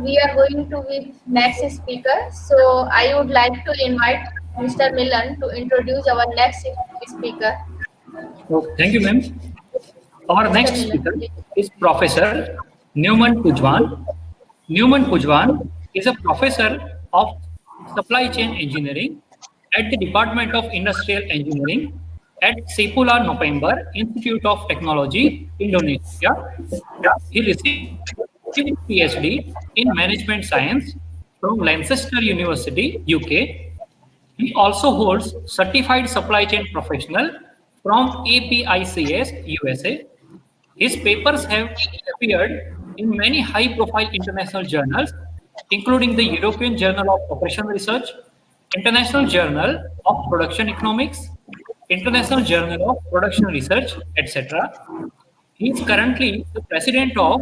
we are going to with next speaker. So I would like to invite Mr. Milan to introduce our next speaker. So, thank you, ma'am. Our Mr. next Milan, speaker please. is Professor Newman Pujwan. Newman Pujwan is a professor of supply chain engineering at the Department of Industrial Engineering at Sepula November Institute of Technology, Indonesia. He received PhD in Management Science from Lancaster University, UK. He also holds Certified Supply Chain Professional from APICS, USA. His papers have appeared in many high-profile international journals, including the European Journal of Operation Research, International Journal of Production Economics, International Journal of Production Research, etc. He is currently the president of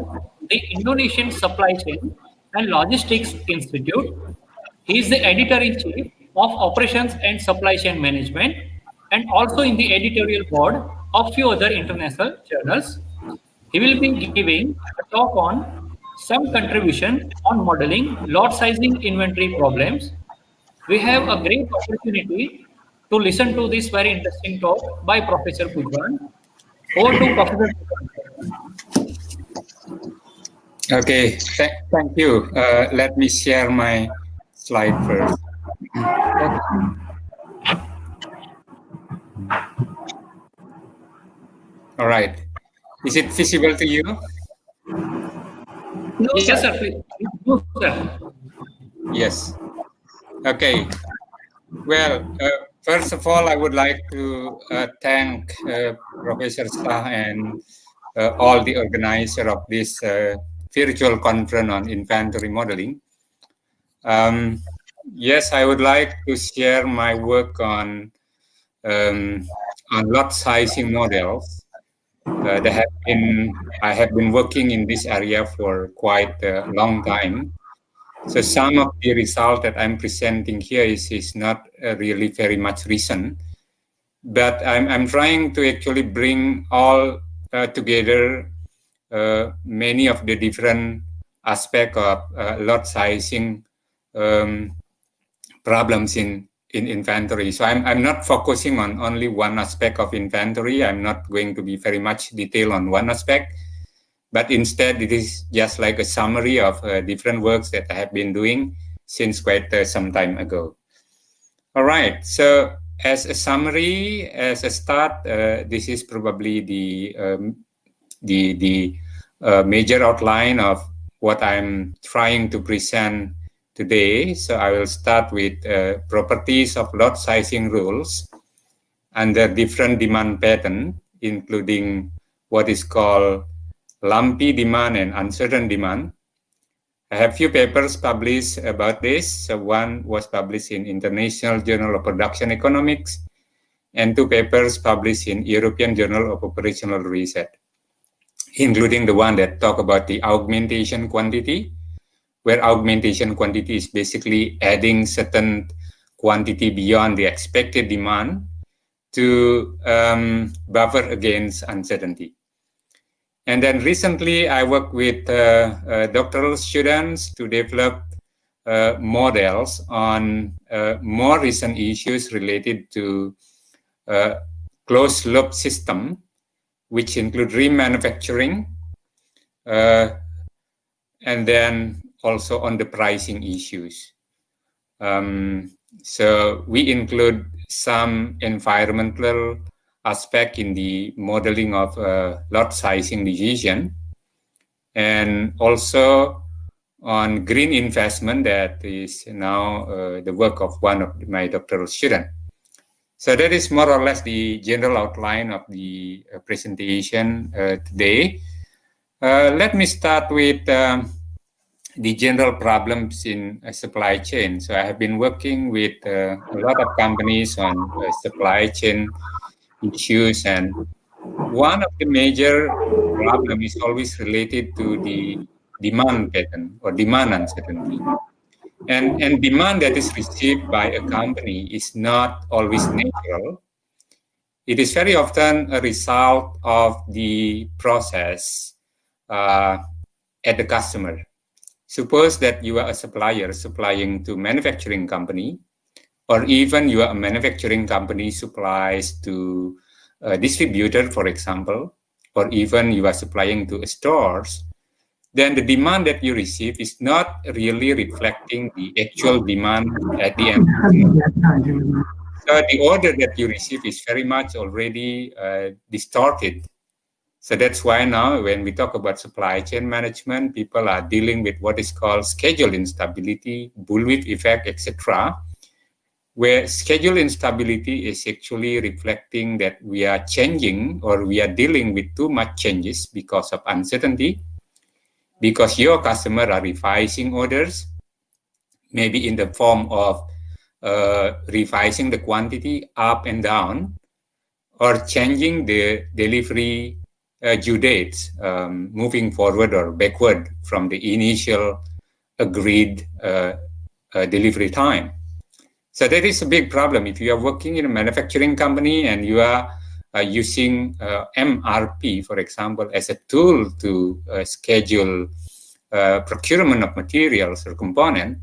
the Indonesian Supply Chain and Logistics Institute. He is the editor-in-chief of Operations and Supply Chain Management and also in the editorial board of few other international journals. He will be giving a talk on some contribution on modeling lot sizing inventory problems. We have a great opportunity to listen to this very interesting talk by Professor Pujwan. Over to Professor Pujwan. Okay, thank you. Let me share my slide first. All right. Is it visible to you? No, yes, sir. Please. No, sir. Yes. Okay. Well, first of all, I would like to thank Professor Shah and all the organizer of this virtual conference on inventory modeling. Yes, I would like to share my work on lot sizing models. I have been working in this area for quite a long time. So some of the result that I'm presenting here is not really very much recent, but I'm trying to actually bring all together many of the different aspects of lot sizing problems in inventory. So I'm not focusing on only one aspect of inventory. I'm not going to be very much detailed on one aspect, but instead it is just like a summary of different works that I have been doing since quite some time ago. All right, so as a summary, as a start, this is probably the major outline of what I'm trying to present today. So I will start with properties of lot sizing rules under different demand pattern, including what is called lumpy demand and uncertain demand. I have few papers published about this. So one was published in International Journal of Production Economics, and two papers published in European Journal of Operational Research, including the one that talk about the augmentation quantity, where augmentation quantity is basically adding certain quantity beyond the expected demand to buffer against uncertainty. And then recently I worked with doctoral students to develop models on more recent issues related to closed loop system, which include remanufacturing, and then also on the pricing issues. So we include some environmental aspect in the modeling of lot sizing decision, and also on green investment that is now the work of one of my doctoral students. So that is more or less the general outline of the presentation today. Let me start with the general problems in supply chain. So I have been working with a lot of companies on supply chain issues, and one of the major problems is always related to the demand pattern or demand uncertainty. And demand that is received by a company is not always natural. It is very often a result of the process at the customer. Suppose that you are a supplier supplying to manufacturing company, or even you are a manufacturing company supplies to a distributor, for example, or even you are supplying to stores, then the demand that you receive is not really reflecting the actual demand at the end. So the order that you receive is very much already distorted. So that's why now when we talk about supply chain management, people are dealing with what is called schedule instability, bullwhip effect, etc., where schedule instability is actually reflecting that we are changing or we are dealing with too much changes because of uncertainty, because your customer are revising orders, maybe in the form of revising the quantity up and down, or changing the delivery due dates, moving forward or backward from the initial agreed delivery time. So that is a big problem. If you are working in a manufacturing company and you are using MRP, for example, as a tool to schedule procurement of materials or component,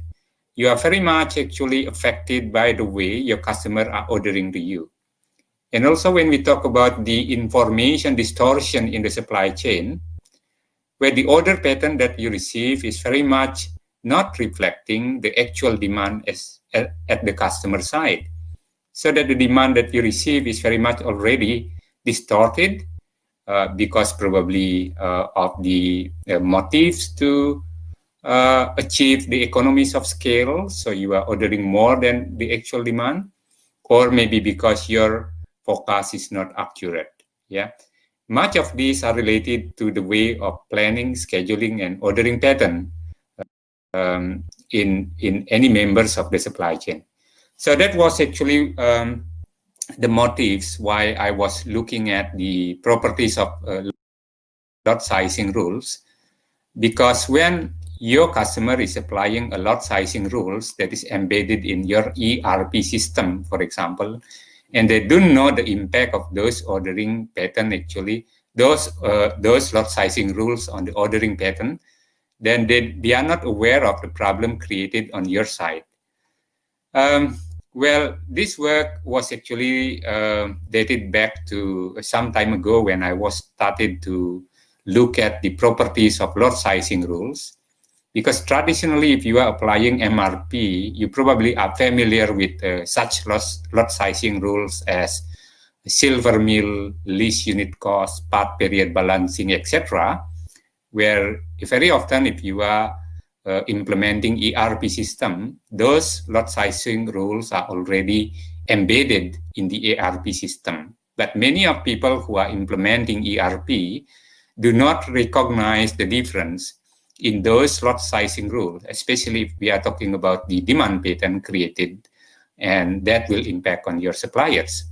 you are very much actually affected by the way your customer are ordering to you. And also when we talk about the information distortion in the supply chain, where the order pattern that you receive is very much not reflecting the actual demand at the customer side. So that the demand that you receive is very much already distorted because probably of the motives to achieve the economies of scale. So you are ordering more than the actual demand, or maybe because your forecast is not accurate. Yeah. Much of these are related to the way of planning, scheduling, and ordering pattern in any members of the supply chain. So that was actually the motives why I was looking at the properties of lot sizing rules, because when your customer is applying a lot sizing rules that is embedded in your ERP system, for example, and they don't know the impact of those ordering pattern, actually, those lot sizing rules on the ordering pattern, then they are not aware of the problem created on your side. Well, this work was actually dated back to some time ago when I was started to look at the properties of lot sizing rules. Because traditionally, if you are applying MRP, you probably are familiar with such lot sizing rules as silver mill, lease unit cost, part period balancing, etc., where very often if you are implementing ERP system, those lot sizing rules are already embedded in the ERP system. But many of people who are implementing ERP do not recognize the difference in those lot sizing rules, especially if we are talking about the demand pattern created, and that will impact on your suppliers.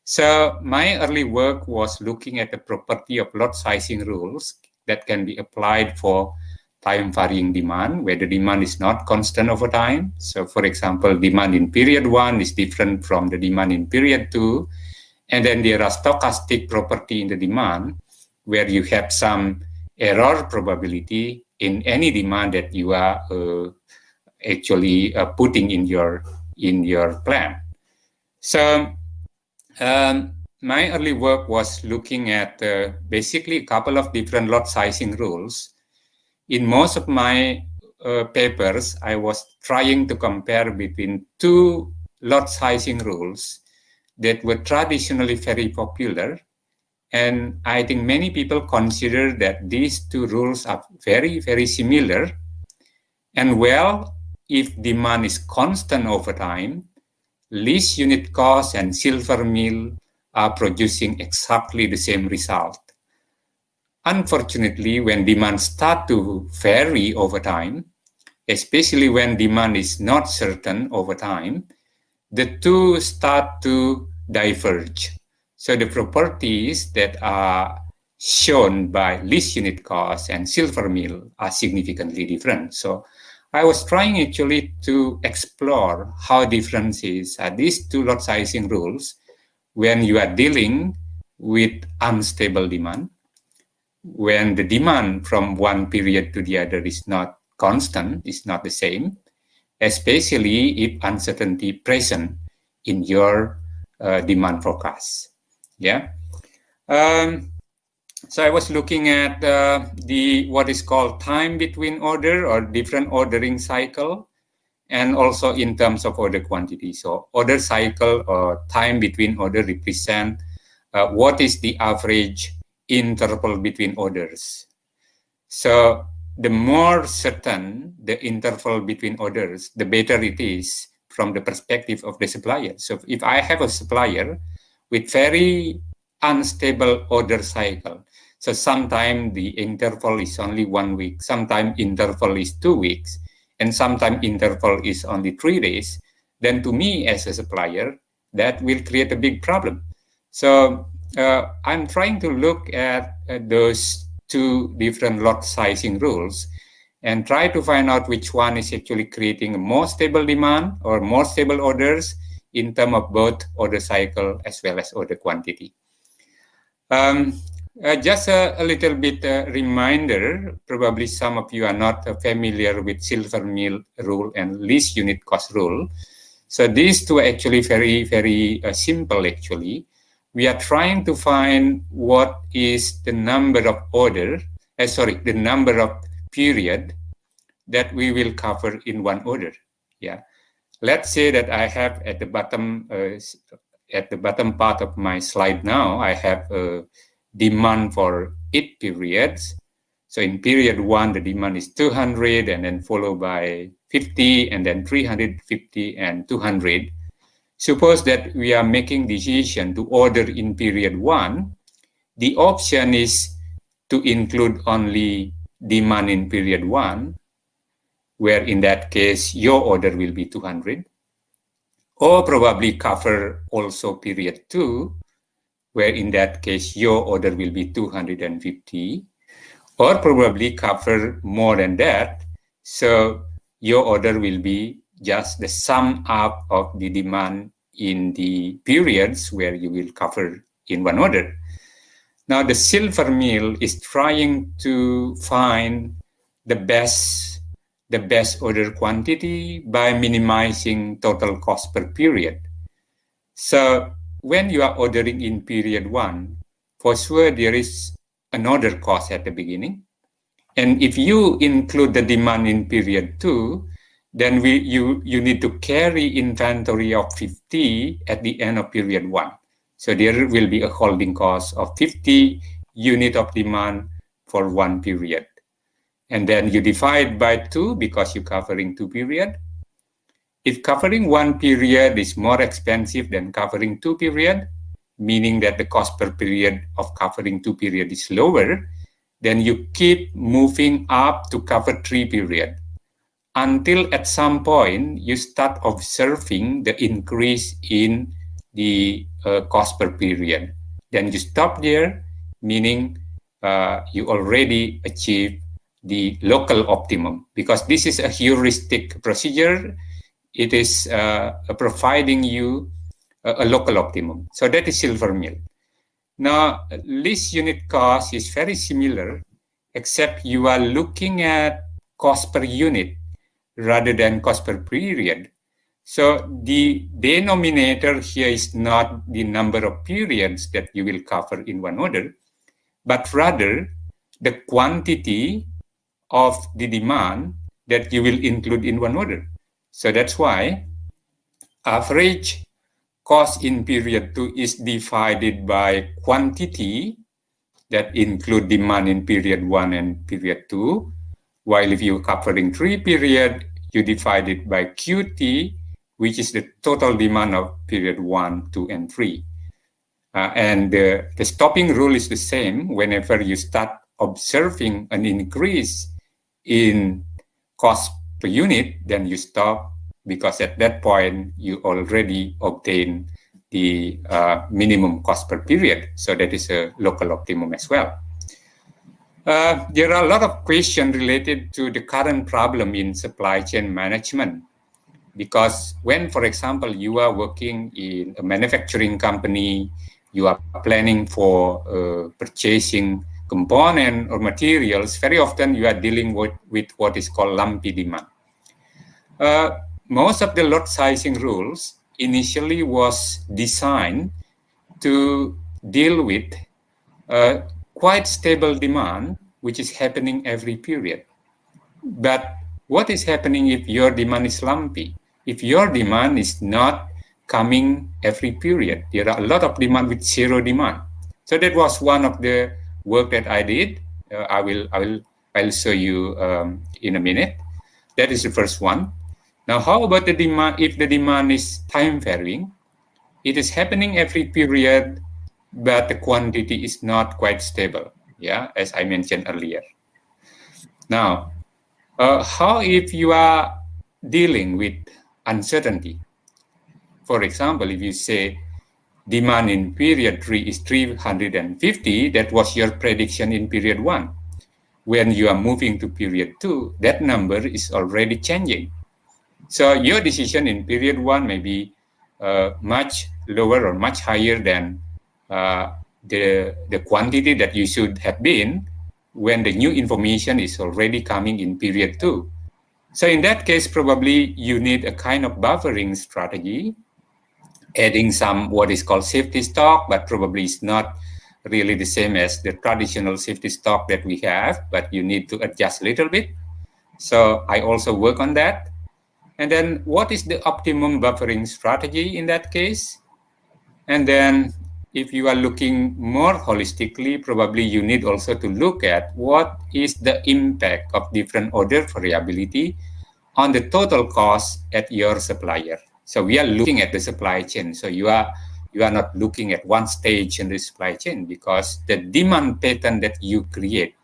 So my early work was looking at the property of lot sizing rules that can be applied for time varying demand, where the demand is not constant over time. So for example, demand in period 1 is different from the demand in period 2. And then there are stochastic property in the demand, where you have some error probability in any demand that you are actually putting in your plan. So my early work was looking at basically a couple of different lot sizing rules. In most of my papers, I was trying to compare between two lot sizing rules that were traditionally very popular. And I think many people consider that these two rules are very, very similar. And well, if demand is constant over time, lease unit cost and silver mill are producing exactly the same result. Unfortunately, when demand starts to vary over time, especially when demand is not certain over time, the two start to diverge. So the properties that are shown by lease unit cost and silver mill are significantly different. So I was trying actually to explore how different are these two lot sizing rules when you are dealing with unstable demand, when the demand from one period to the other is not constant, is not the same, especially if uncertainty present in your demand forecast. Yeah. Um, so I was looking at the what is called time between order or different ordering cycle, and also in terms of order quantity. So order cycle or time between order represent what is the average interval between orders. So the more certain the interval between orders, the better it is from the perspective of the supplier. So if I have a supplier with very unstable order cycle, so sometimes the interval is only 1 week, sometimes interval is 2 weeks, and sometimes interval is only 3 days, then to me as a supplier, that will create a big problem. So I'm trying to look at those two different lot sizing rules and try to find out which one is actually creating a more stable demand or more stable orders in terms of both order cycle as well as order quantity. Just a little bit reminder, probably some of you are not familiar with silver meal rule and least unit cost rule. So these two are actually very, very simple actually. We are trying to find what is the number of the number of period that we will cover in one order. Yeah. Let's say that I have at the bottom part of my slide now, I have a demand for 8 periods. So in period 1, the demand is 200 and then followed by 50 and then 350 and 200. Suppose that we are making decision to order in period 1, the option is to include only demand in period 1, where in that case your order will be 200, or probably cover also period 2, where in that case your order will be 250, or probably cover more than that, so your order will be just the sum up of the demand in the periods where you will cover in one order. Now the silver meal is trying to find the best order quantity by minimizing total cost per period. So when you are ordering in period 1, for sure there is an order cost at the beginning. And if you include the demand in period 2, then you need to carry inventory of 50 at the end of period 1. So there will be a holding cost of 50 unit of demand for one period. And then you divide by 2 because you're covering 2 periods. If covering 1 period is more expensive than covering 2 periods, meaning that the cost per period of covering 2 periods is lower, then you keep moving up to cover 3 periods until at some point you start observing the increase in the cost per period. Then you stop there, meaning you already achieve the local optimum, because this is a heuristic procedure. It is providing you a local optimum. So that is silver meal. Now, least unit cost is very similar, except you are looking at cost per unit rather than cost per period. So the denominator here is not the number of periods that you will cover in one order, but rather the quantity of the demand that you will include in one order. So that's why average cost in period 2 is divided by quantity that include demand in period 1 and period 2, while if you're covering 3 period, you divide it by QT, which is the total demand of period 1, 2, and 3. And the stopping rule is the same. Whenever you start observing an increase in cost per unit, then you stop, because at that point you already obtain the minimum cost per period. So that is a local optimum as well. There are a lot of questions related to the current problem in supply chain management, because when, for example, you are working in a manufacturing company, you are planning for purchasing component or materials, very often you are dealing with what is called lumpy demand. Most of the lot sizing rules initially was designed to deal with quite stable demand, which is happening every period. But what is happening if your demand is lumpy? If your demand is not coming every period, there are a lot of demand with zero demand. So that was one of the work that I did. I'll show you in a minute. That is the first one. Now, how about the demand? If the demand is time varying, it is happening every period, but the quantity is not quite stable. Yeah, as I mentioned earlier. Now, how if you are dealing with uncertainty? For example, if you say demand in period 3 is 350, that was your prediction in period 1. When you are moving to period 2, that number is already changing. So your decision in period 1 may be much lower or much higher than the quantity that you should have been when the new information is already coming in period 2. So in that case, probably you need a kind of buffering strategy, adding some what is called safety stock, but probably it's not really the same as the traditional safety stock that we have, but you need to adjust a little bit. So I also work on that. And then what is the optimum buffering strategy in that case? And then if you are looking more holistically, probably you need also to look at what is the impact of different order variability on the total cost at your supplier. So we are looking at the supply chain. So you are not looking at one stage in the supply chain, because the demand pattern that you create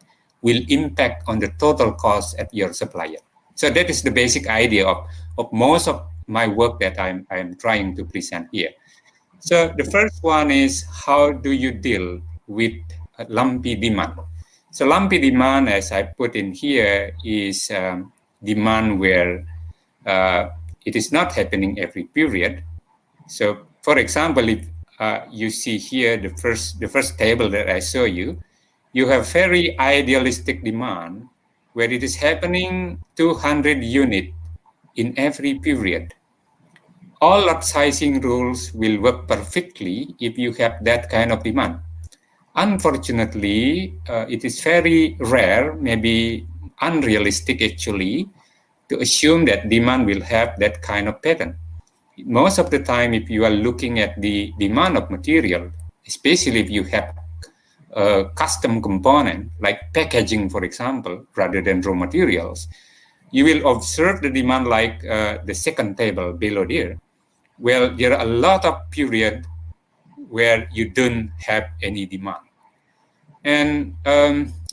will impact on the total cost at your supplier. So that is the basic idea of most of my work that I'm trying to present here. So the first one is, how do you deal with lumpy demand? So lumpy demand, as I put in here, is demand where it is not happening every period. So for example, if you see here the first table that I show you, you have very idealistic demand where it is happening 200 units in every period. All lot sizing rules will work perfectly if you have that kind of demand. Unfortunately, it is very rare, maybe unrealistic actually, to assume that demand will have that kind of pattern. Most of the time, if you are looking at the demand of material, especially if you have a custom component like packaging, for example, rather than raw materials, you will observe the demand like the second table below there. Well, there are a lot of periods where you don't have any demand. And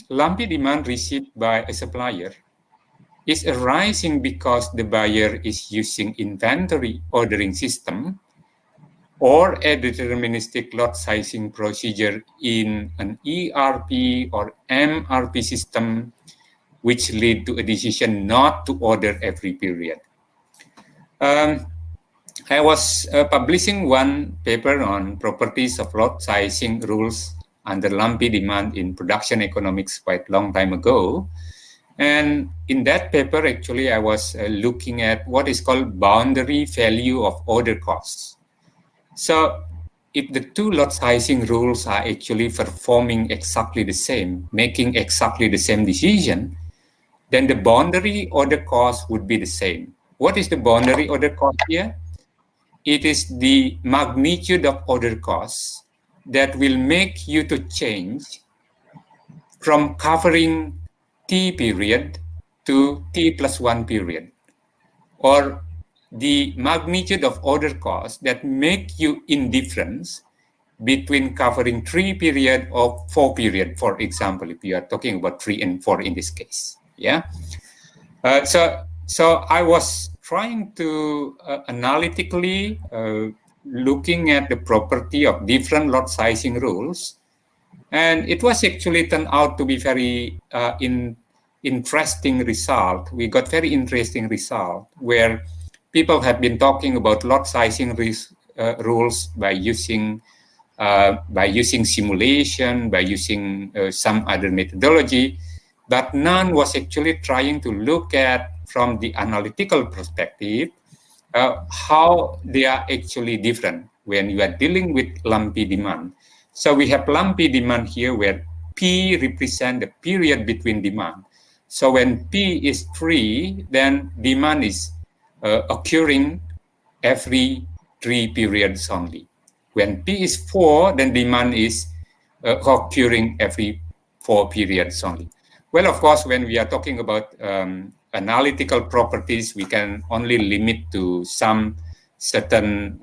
lumpy demand received by a supplier is arising because the buyer is using inventory ordering system or a deterministic lot sizing procedure in an ERP or MRP system, which lead to a decision not to order every period. I was publishing one paper on properties of lot sizing rules under lumpy demand in production economics quite a long time ago. And in that paper, actually, I was looking at what is called boundary value of order costs. So if the two lot sizing rules are actually performing exactly the same, making exactly the same decision, then the boundary order cost would be the same. What is the boundary order cost here? It is the magnitude of order costs that will make you to change from covering T period to T plus 1 period, or the magnitude of order costs that make you indifference between covering 3 period or 4 period, for example, if you are talking about 3 and 4 in this case. Yeah. So I was trying to analytically looking at the property of different lot sizing rules, and it was actually turned out to be very interesting result. We got very interesting result where people have been talking about lot sizing rules by using by using simulation, by using some other methodology, but none was actually trying to look at from the analytical perspective how they are actually different when you are dealing with lumpy demand. So we have lumpy demand here where P represent the period between demand. So when P is 3, then demand is occurring every 3 periods only. When P is 4, then demand is occurring every 4 periods only. Well, of course, when we are talking about analytical properties, we can only limit to some certain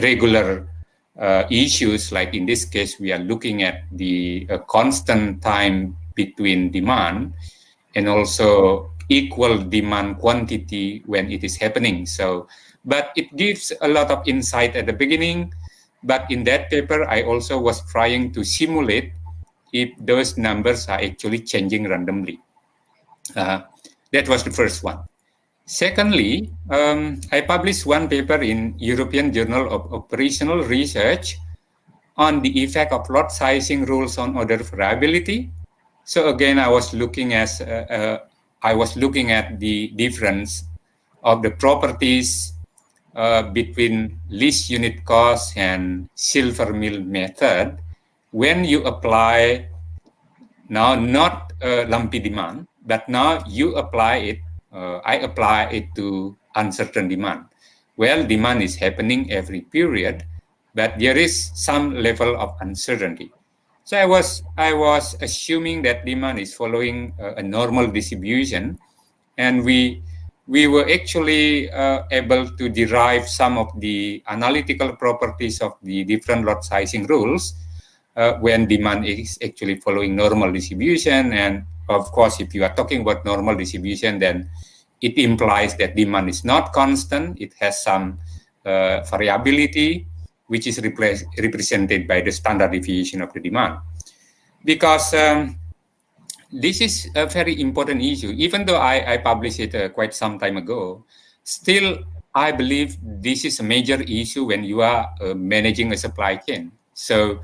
regular issues. Like in this case, we are looking at the constant time between demand and also equal demand quantity when it is happening. So, but it gives a lot of insight at the beginning. But in that paper, I also was trying to simulate if those numbers are actually changing randomly. That was the first one. Secondly, I published one paper in European Journal of Operational Research on the effect of lot sizing rules on order variability. So again, I was looking at the difference of the properties between least unit cost and silver mill method when you apply now not lumpy demand, but now you apply it. I apply it to uncertain demand. Well, demand is happening every period, but there is some level of uncertainty. So I was assuming that demand is following a normal distribution, and we were actually able to derive some of the analytical properties of the different lot sizing rules when demand is actually following normal distribution. And of course, if you are talking about normal distribution, then it implies that demand is not constant. It has some variability, which is represented by the standard deviation of the demand. Because this is a very important issue. Even though I published it quite some time ago, still I believe this is a major issue when you are managing a supply chain. So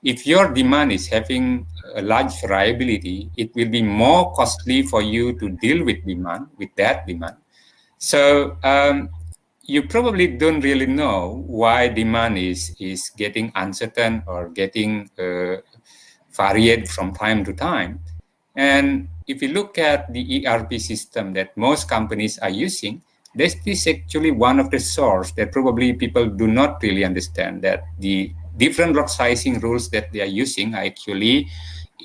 if your demand is having a large variability, it will be more costly for you to deal with that demand. So you probably don't really know why demand is getting uncertain or getting varied from time to time. And if you look at the ERP system that most companies are using, this is actually one of the sources that probably people do not really understand, that the different lot sizing rules that they are using are actually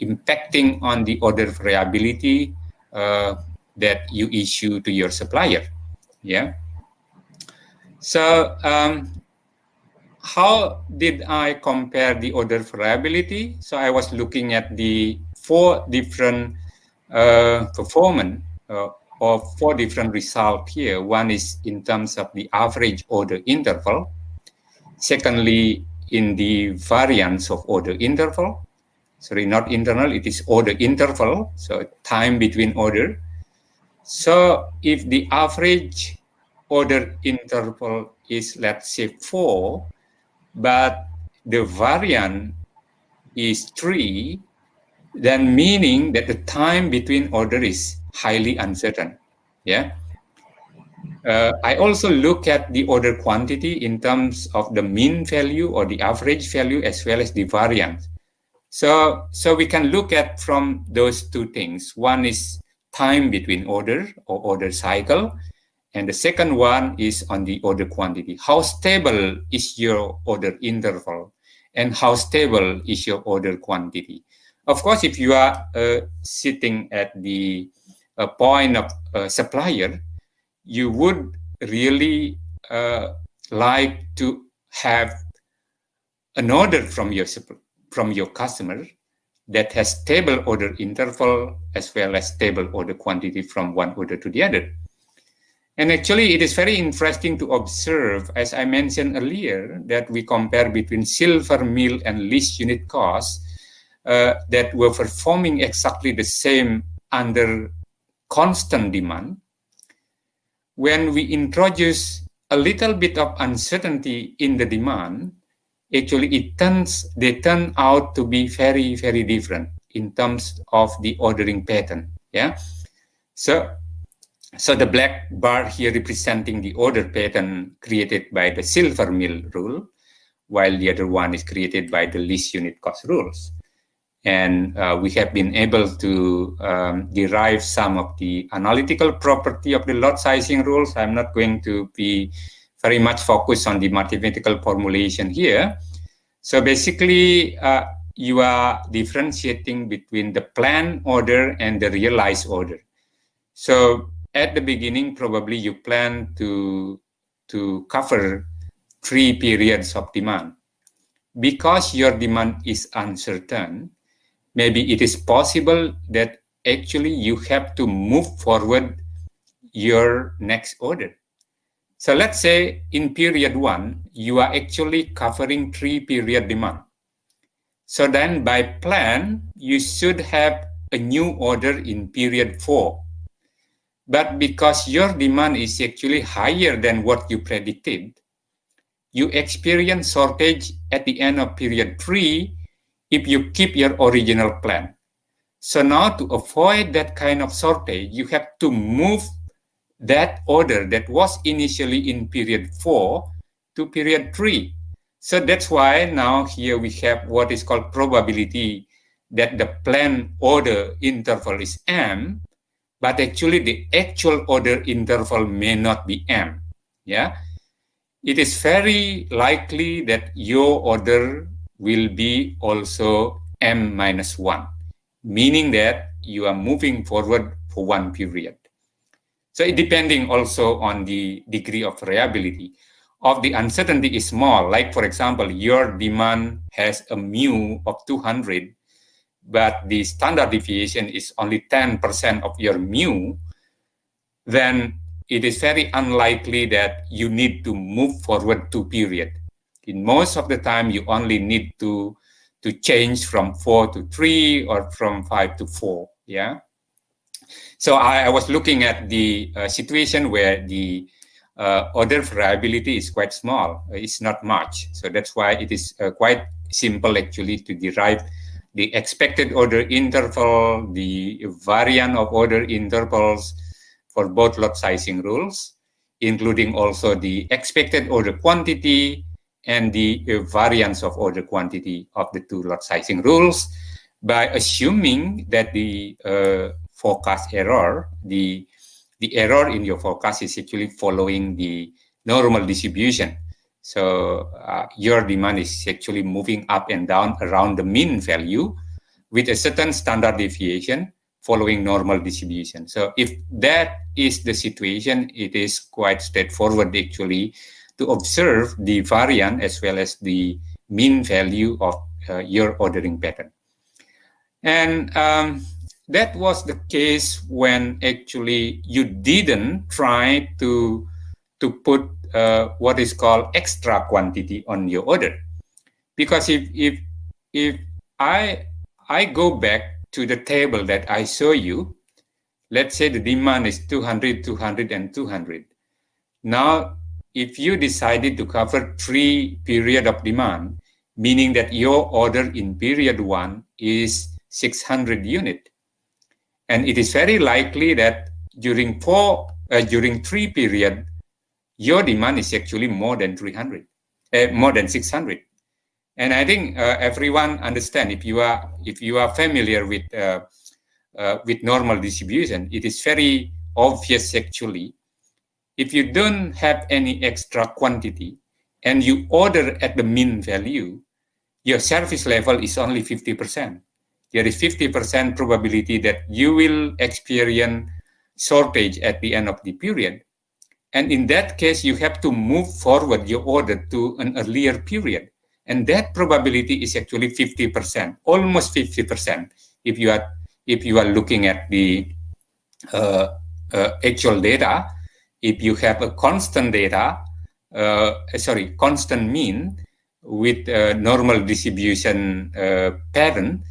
impacting on the order variability that you issue to your supplier. Yeah. So how did I compare the order variability? So I was looking at the 4 different performance or 4 different results here. One is in terms of the average order interval. Secondly, in the variance of order interval. Sorry, not internal, it is order interval, so time between order. So if the average order interval is, let's say, 4, but the variant is 3, then meaning that the time between order is highly uncertain. Yeah. I also look at the order quantity in terms of the mean value or the average value as well as the variance. So we can look at from those 2 things. One is time between order or order cycle, and the second one is on the order quantity. How stable is your order interval, and how stable is your order quantity? Of course, if you are sitting at the point of supplier, you would really like to have an order from your customer that has stable order interval as well as stable order quantity from one order to the other. And actually, it is very interesting to observe, as I mentioned earlier, that we compare between silver mill and least unit cost that were performing exactly the same under constant demand. When we introduce a little bit of uncertainty in the demand, actually they turn out to be very, very different in terms of the ordering pattern. Yeah. So the black bar here representing the order pattern created by the silver mill rule, while the other one is created by the least unit cost rules. And we have been able to derive some of the analytical property of the lot sizing rules. I'm not going to be very much focused on the mathematical formulation here. So basically, you are differentiating between the planned order and the realized order. So at the beginning, probably you plan to cover 3 periods of demand. Because your demand is uncertain, maybe it is possible that actually you have to move forward your next order. So let's say in period 1, you are actually covering 3 period demand. So then by plan, you should have a new order in period 4. But because your demand is actually higher than what you predicted, you experience shortage at the end of period 3 if you keep your original plan. So now to avoid that kind of shortage, you have to move that order that was initially in period 4 to period 3. So that's why now here we have what is called probability that the planned order interval is M, but actually the actual order interval may not be M. Yeah, it is very likely that your order will be also M minus 1, meaning that you are moving forward for 1 period. So it depending also on the degree of variability of the uncertainty is small. Like for example, your demand has a mu of 200, but the standard deviation is only 10% of your mu, then it is very unlikely that you need to move forward 2 period. In most of the time, you only need to change from 4 to 3 or from 5 to 4. Yeah. So I was looking at the situation where the order variability is quite small. It's not much. So that's why it is quite simple actually to derive the expected order interval, the variant of order intervals for both lot sizing rules, including also the expected order quantity and the variance of order quantity of the 2 lot sizing rules, by assuming that the forecast error, the error in your forecast is actually following the normal distribution. So your demand is actually moving up and down around the mean value with a certain standard deviation following normal distribution. So if that is the situation, it is quite straightforward actually to observe the variance as well as the mean value of your ordering pattern. And that was the case when actually you didn't try to put what is called extra quantity on your order. Because if I go back to the table that I show you, let's say the demand is 200, 200, and 200. Now, if you decided to cover 3 period of demand, meaning that your order in period 1 is 600 unit, and it is very likely that during 3 period, your demand is actually more than 300, more than 600. And I think everyone understand, if you are familiar with normal distribution, it is very obvious actually. If you don't have any extra quantity and you order at the mean value, your service level is only 50%. There is 50% probability that you will experience shortage at the end of the period. And in that case, you have to move forward your order to an earlier period. And that probability is actually 50%, almost 50%. If you are looking at the actual data, if you have a constant constant mean with normal distribution pattern,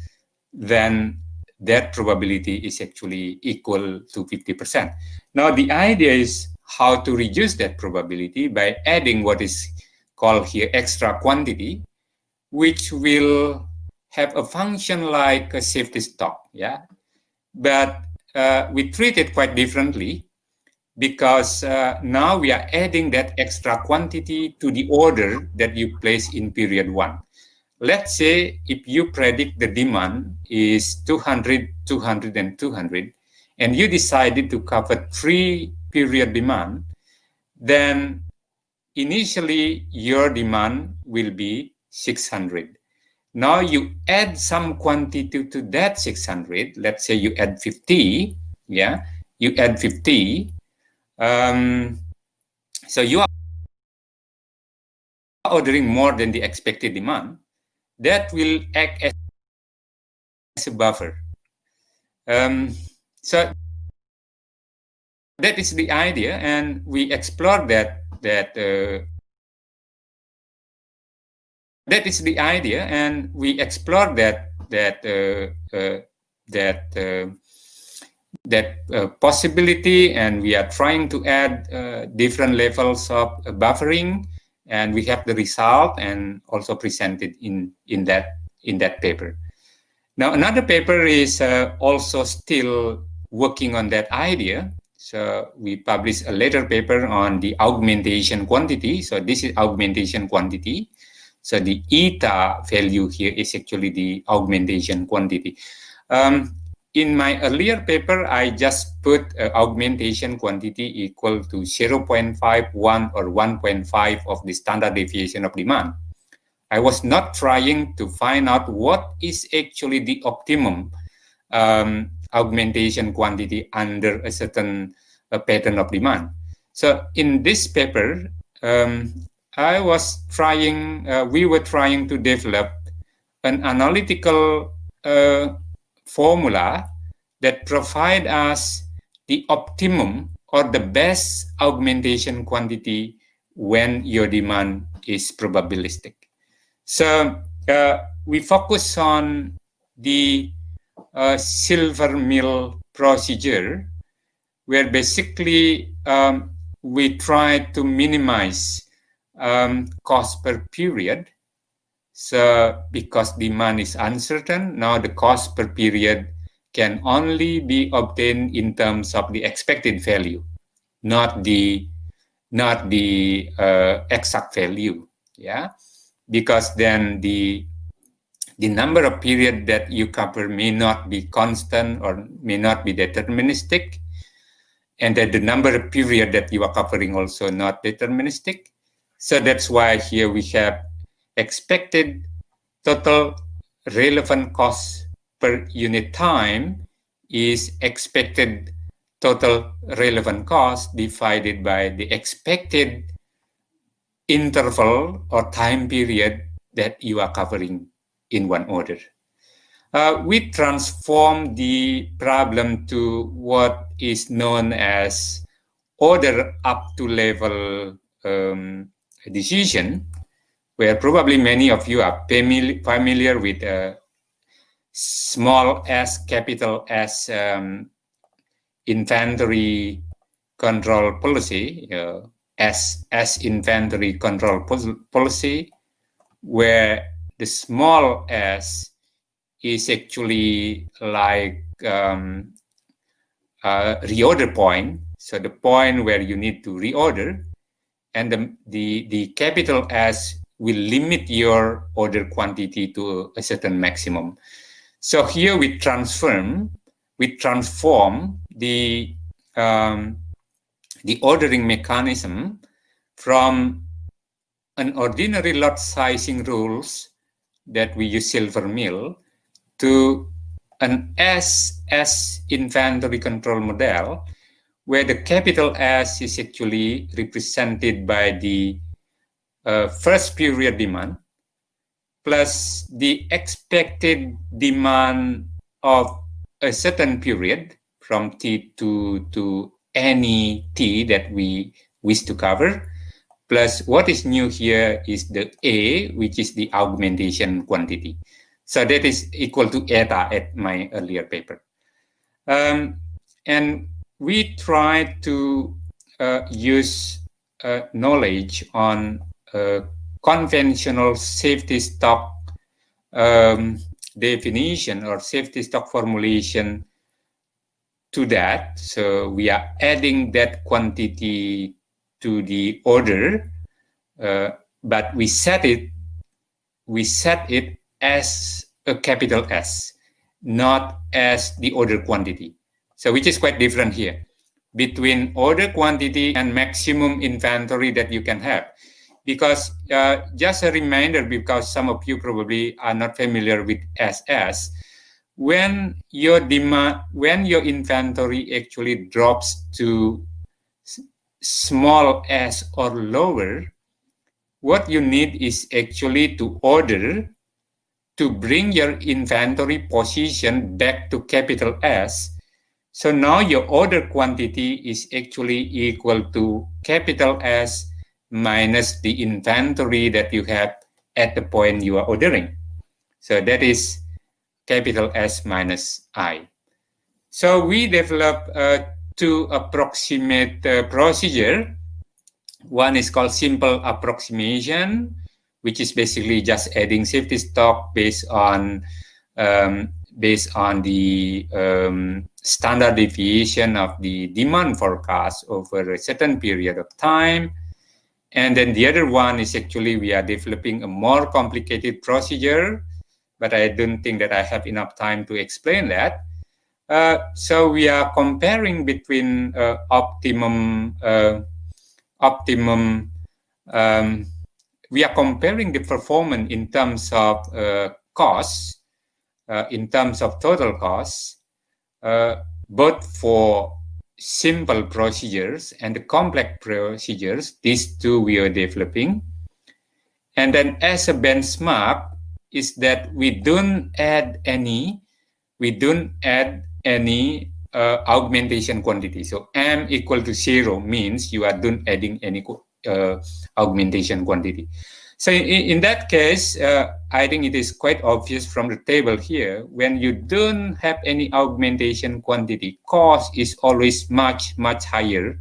then that probability is actually equal to 50%. Now, the idea is how to reduce that probability by adding what is called here extra quantity, which will have a function like a safety stock, yeah. But we treat it quite differently because now we are adding that extra quantity to the order that you place in period 1. Let's say if you predict the demand is 200, 200, and 200, and you decided to cover 3 period demand, then initially your demand will be 600. Now you add some quantity to that 600. Let's say you add 50. Yeah, you add 50. So you are ordering more than the expected demand. That will act as a buffer. So that is the idea, and we explore that is the idea, and we explore that possibility, and we are trying to add different levels of buffering, and we have the result and also presented in that paper. Now another paper is also still working on that idea. So we published a later paper on the augmentation quantity. So this is augmentation quantity. So the eta value here is actually the augmentation quantity. In my earlier paper, I just put augmentation quantity equal to 0.51 or 1.5 of the standard deviation of demand. I was not trying to find out what is actually the optimum augmentation quantity under a certain pattern of demand. So in this paper, we were trying to develop an analytical formula that provide us the optimum or the best augmentation quantity when your demand is probabilistic. So we focus on the silver mill procedure, where basically we try to minimize cost per period. So because demand is uncertain, now the cost per period can only be obtained in terms of the expected value, not the exact value. Yeah, because then the number of period that you cover may not be constant or may not be deterministic, and that the number of period that you are covering also not deterministic. So that's why here we have expected total relevant cost per unit time is expected total relevant cost divided by the expected interval or time period that you are covering in one order. We transform the problem to what is known as order up to level decision, where probably many of you are familiar with small s, capital S inventory control policy, S inventory control policy, where the small s is actually like reorder point. So the point where you need to reorder, and the capital S will limit your order quantity to a certain maximum. So here we transform the ordering mechanism from an ordinary lot sizing rules that we use silver mill to an S inventory control model, where the capital S is actually represented by the first period demand plus the expected demand of a certain period from T to any T that we wish to cover, plus what is new here is the A, which is the augmentation quantity. So that is equal to eta at my earlier paper. And we try to use knowledge on conventional safety stock definition or safety stock formulation to that. So we are adding that quantity to the order, but we set it as a capital S, not as the order quantity. So which is quite different here between order quantity and maximum inventory that you can have. Because just a reminder, because some of you probably are not familiar with SS, when your inventory actually drops to small s or lower, what you need is actually to order to bring your inventory position back to capital S. So now your order quantity is actually equal to capital S minus the inventory that you have at the point you are ordering. So that is capital S minus I. So we developed two approximate procedure. One is called simple approximation, which is basically just adding safety stock based on the standard deviation of the demand forecast over a certain period of time. And then the other one is actually we are developing a more complicated procedure, but I don't think that I have enough time to explain that. So we are comparing between we are comparing the performance in terms of costs, in terms of total costs, both for simple procedures and the complex procedures. These two we are developing. And then as a benchmark is that we don't add any augmentation quantity. So M equal to 0 means you are not adding any augmentation quantity. So in that case, I think it is quite obvious from the table here, when you don't have any augmentation quantity, cost is always much higher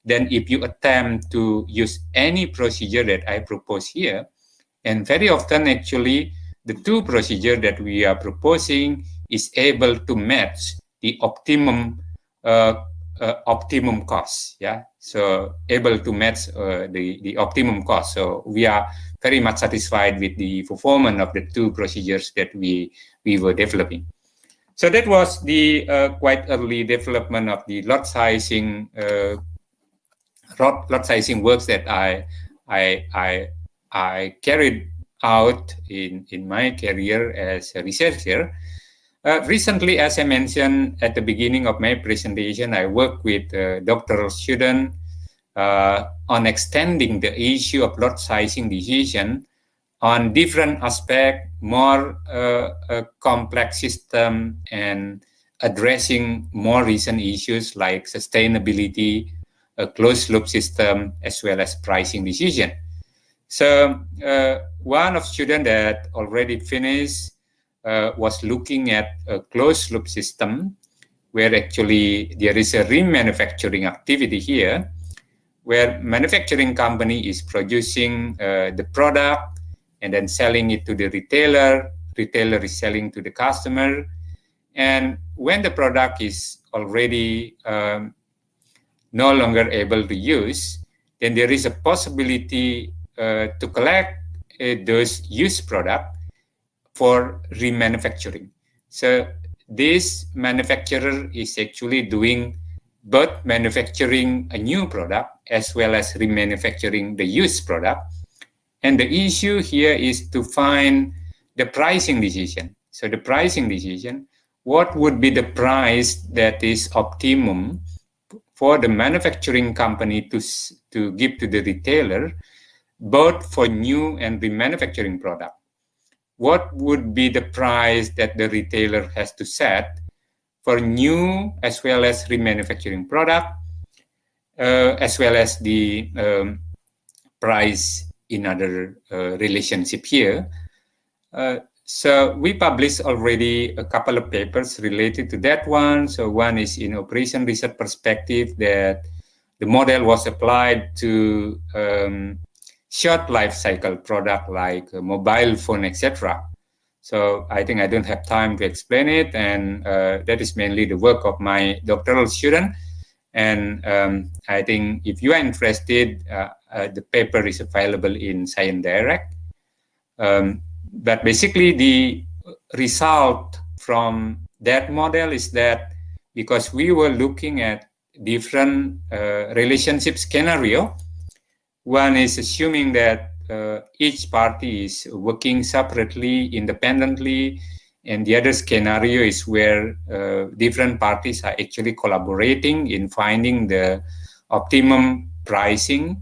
than if you attempt to use any procedure that I propose here. And very often, actually, the two procedures that we are proposing is able to match the optimum cost. Yeah, so able to match the optimum cost. So we are very much satisfied with the performance of the two procedures that we were developing. So that was the quite early development of the lot sizing works that I carried out in my career as a researcher. Recently, as I mentioned at the beginning of my presentation, I worked with doctoral students on extending the issue of lot sizing decision on different aspects, more complex system, and addressing more recent issues like sustainability, a closed loop system, as well as pricing decision. So one of students that already finished was looking at a closed loop system where actually there is a remanufacturing activity here, where manufacturing company is producing the product and then selling it to the retailer is selling to the customer. And when the product is already no longer able to use, then there is a possibility to collect those used product for remanufacturing. So this manufacturer is actually doing both manufacturing a new product as well as remanufacturing the used product. And the issue here is to find the pricing decision. So the pricing decision, what would be the price that is optimum for the manufacturing company to give to the retailer, both for new and remanufacturing product? What would be the price that the retailer has to set for new as well as remanufacturing product, as well as the price in other relationship here? So we published already a couple of papers related to that one. So one is in operation research perspective that the model was applied to short life cycle product like a mobile phone, etc. So I think I don't have time to explain it, and that is mainly the work of my doctoral student. And I think if you are interested, the paper is available in Science Direct. But basically, the result from that model is that because we were looking at different relationship scenario, one is assuming that each party is working separately, independently, and the other scenario is where different parties are actually collaborating in finding the optimum pricing.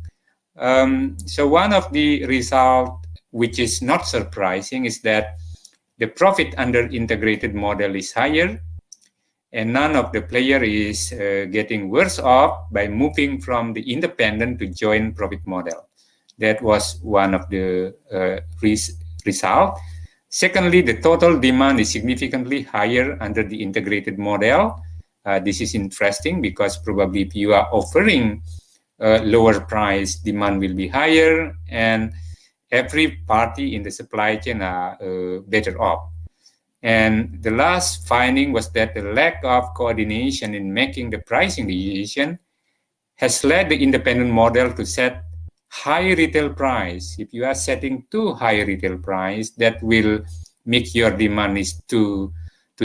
So one of the results, which is not surprising, is that the profit under integrated model is higher, and none of the player is getting worse off by moving from the independent to joint profit model. That was one of the result. Secondly, the total demand is significantly higher under the integrated model. This is interesting because probably if you are offering lower price, demand will be higher, and every party in the supply chain are better off. And the last finding was that the lack of coordination in making the pricing decision has led the independent model to set high retail price. If you are setting too high retail price, that will make your demand is too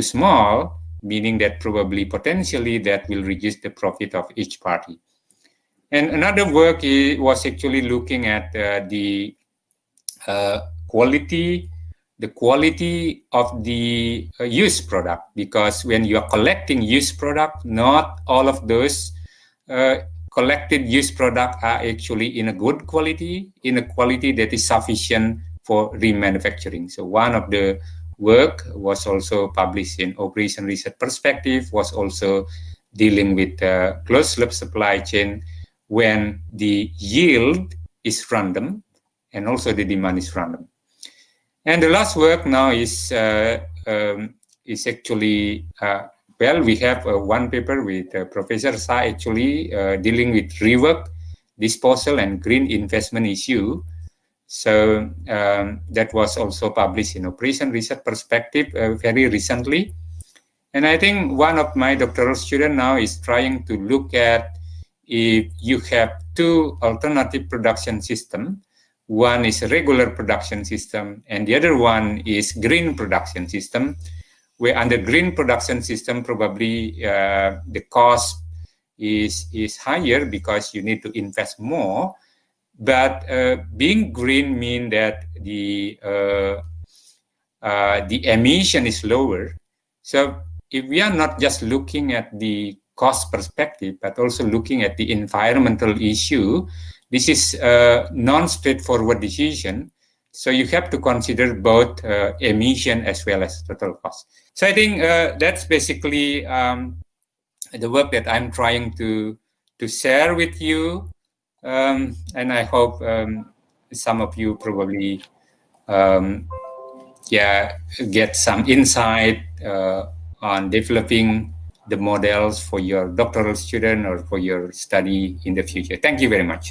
small, meaning that probably potentially that will reduce the profit of each party. And another work was actually looking at the quality of the used product, because when you are collecting used product, not all of those collected used product are actually in a good quality, in a quality that is sufficient for remanufacturing. So one of the work was also published in Operation Research Perspective, was also dealing with closed loop supply chain when the yield is random and also the demand is random. And the last work now is actually, well, we have one paper with Professor Sa actually dealing with rework, disposal, and green investment issue. So that was also published in Operation Research Perspective very recently. And I think one of my doctoral students now is trying to look at if you have two alternative production systems. One is a regular production system, and the other one is green production system, where under green production system, probably the cost is higher because you need to invest more. But being green means that the emission is lower. So if we are not just looking at the cost perspective, but also looking at the environmental issue, this is a non-straightforward decision. So you have to consider both emission as well as total cost. So I think that's basically the work that I'm trying to share with you. And I hope some of you probably get some insight on developing the models for your doctoral student or for your study in the future. Thank you very much.